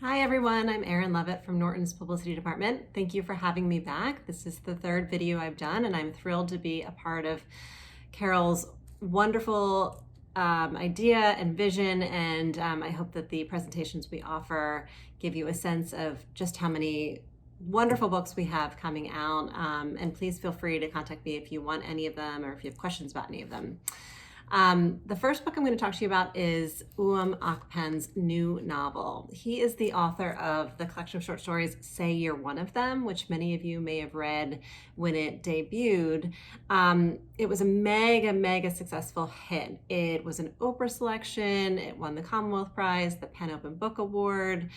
Hi everyone, I'm Erin Levitt from Norton's Publicity Department. Thank you for having me back. This is the third video I've done, and I'm thrilled to be a part of Carol's wonderful idea and vision, and I hope that the presentations we offer give you a sense of just how many wonderful books we have coming out, and please feel free to contact me if you want any of them or if you have questions about any of them. The first book I'm going to talk to you about is Akpen's new novel. He is the author of the collection of short stories, Say You're One of Them, which many of you may have read when it debuted. It was a mega successful hit. It was an Oprah selection. It won the Commonwealth Prize, the Penn Open Book Award.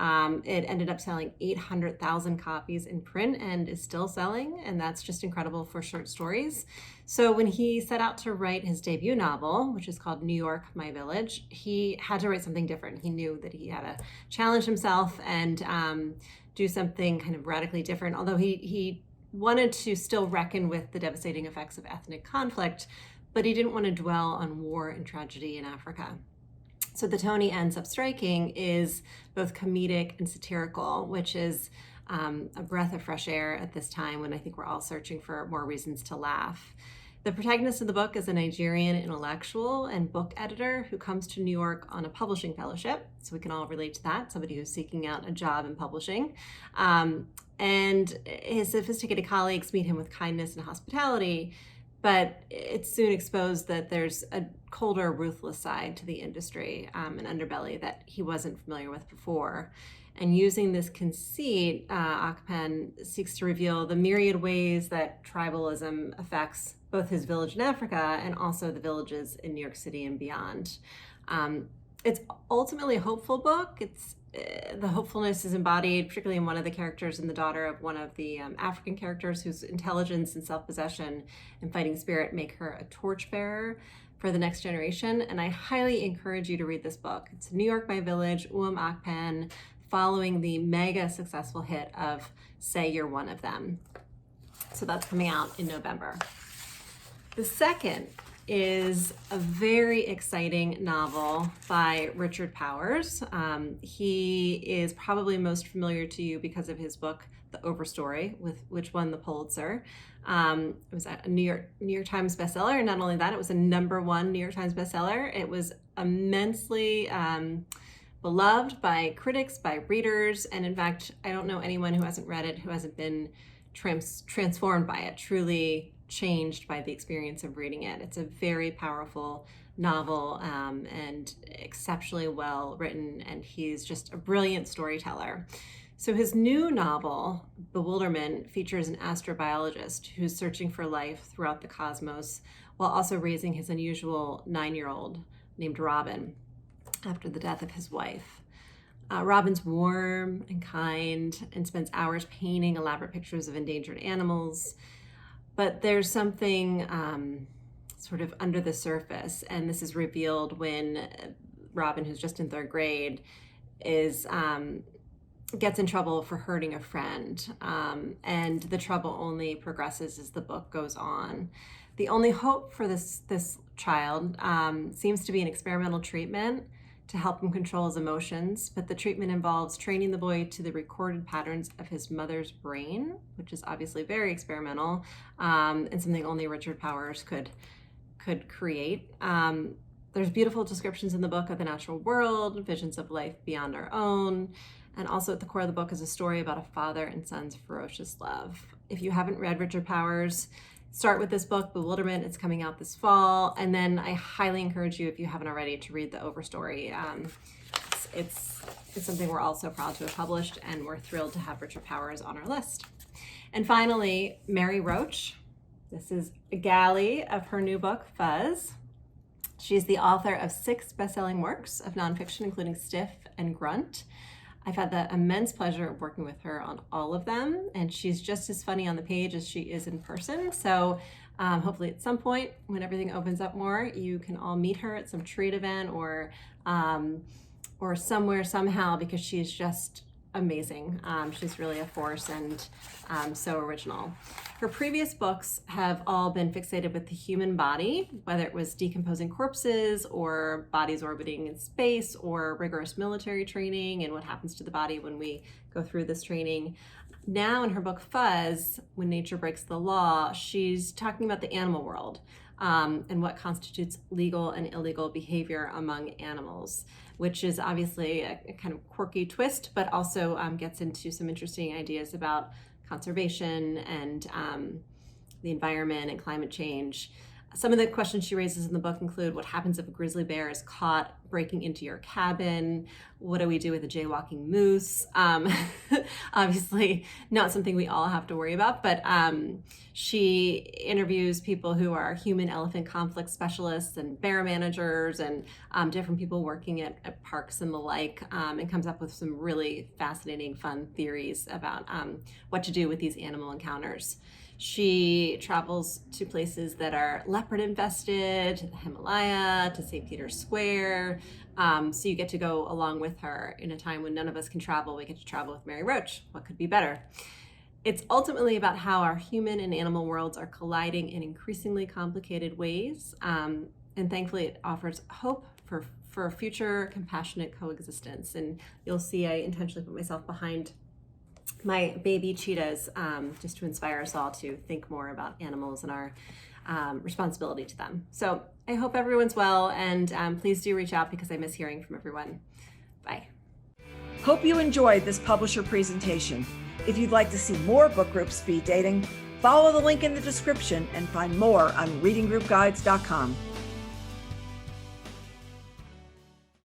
It ended up selling 800,000 copies in print and is still selling, and that's just incredible for short stories. So when he set out to write his debut novel, which is called New York, My Village, he had to write something different. He knew that he had to challenge himself and do something kind of radically different, although he wanted to still reckon with the devastating effects of ethnic conflict, but he didn't want to dwell on war and tragedy in Africa. So the tone he ends up striking is both comedic and satirical, which is a breath of fresh air at this time when I think we're all searching for more reasons to laugh. The protagonist of the book is a Nigerian intellectual and book editor who comes to New York on a publishing fellowship. So we can all relate to that, somebody who's seeking out a job in publishing. And his sophisticated colleagues meet him with kindness and hospitality, but it's soon exposed that there's a colder, ruthless side to the industry, an underbelly that he wasn't familiar with before. And using this conceit, Akpen seeks to reveal the myriad ways that tribalism affects both his village in Africa and also the villages in New York City and beyond. It's ultimately a hopeful book. The hopefulness is embodied particularly in one of the characters and the daughter of one of the African characters whose intelligence and self-possession and fighting spirit make her a torchbearer for the next generation. And I highly encourage you to read this book. It's New York, My Village, Akpen, following the mega successful hit of Say You're One of Them. So that's coming out in November. The second is a very exciting novel by Richard Powers. He is probably most familiar to you because of his book, The Overstory, which won the Pulitzer. It was a New York Times bestseller, and not only that, it was a #1 New York Times bestseller. It was immensely beloved by critics, by readers, and in fact, I don't know anyone who hasn't read it who hasn't been transformed by it, truly changed by the experience of reading it. It's a very powerful novel and exceptionally well written, and he's just a brilliant storyteller. So his new novel, Bewilderman, features an astrobiologist who's searching for life throughout the cosmos while also raising his unusual 9-year-old named Robin after the death of his wife. Robin's warm and kind and spends hours painting elaborate pictures of endangered animals. But there's something sort of under the surface, and this is revealed when Robin, who's just in 3rd grade, gets in trouble for hurting a friend. And the trouble only progresses as the book goes on. The only hope for this child seems to be an experimental treatment to help him control his emotions, but the treatment involves training the boy to the recorded patterns of his mother's brain, which is obviously very experimental, and something only Richard Powers could create. There's beautiful descriptions in the book of the natural world, visions of life beyond our own, and also at the core of the book is a story about a father and son's ferocious love. If you haven't read Richard Powers, start with this book, Bewilderman. It's coming out this fall. And then I highly encourage you, if you haven't already, to read The Overstory. It's something we're all so proud to have published, and we're thrilled to have Richard Powers on our list. And finally, Mary Roach. This is a galley of her new book, Fuzz. She's the author of 6 best-selling works of nonfiction, including Stiff and Grunt. I've had the immense pleasure of working with her on all of them, and she's just as funny on the page as she is in person. So hopefully at some point, when everything opens up more, you can all meet her at some treat event or somewhere, somehow, because she's just amazing. She's really a force and so original. Her previous books have all been fixated with the human body, whether it was decomposing corpses or bodies orbiting in space or rigorous military training and what happens to the body when we go through this training. Now in her book, Fuzz, When Nature Breaks the Law, she's talking about the animal world and what constitutes legal and illegal behavior among animals, which is obviously a kind of quirky twist, but also gets into some interesting ideas about conservation and the environment and climate change. Some of the questions she raises in the book include what happens if a grizzly bear is caught breaking into your cabin? What do we do with a jaywalking moose? Obviously not something we all have to worry about, but she interviews people who are human elephant conflict specialists and bear managers and different people working at parks and the like, and comes up with some really fascinating, fun theories about what to do with these animal encounters. She travels to places that are leopard infested, to the Himalaya, to St. Peter's Square. So you get to go along with her in a time when none of us can travel. We get to travel with Mary Roach. What could be better? It's ultimately about how our human and animal worlds are colliding in increasingly complicated ways. And thankfully it offers hope for a future compassionate coexistence. And you'll see I intentionally put myself behind my baby cheetahs, just to inspire us all to think more about animals and our responsibility to them. So I hope everyone's well, and please do reach out because I miss hearing from everyone. Bye. Hope you enjoyed this publisher presentation. If you'd like to see more book group speed dating, follow the link in the description and find more on readinggroupguides.com.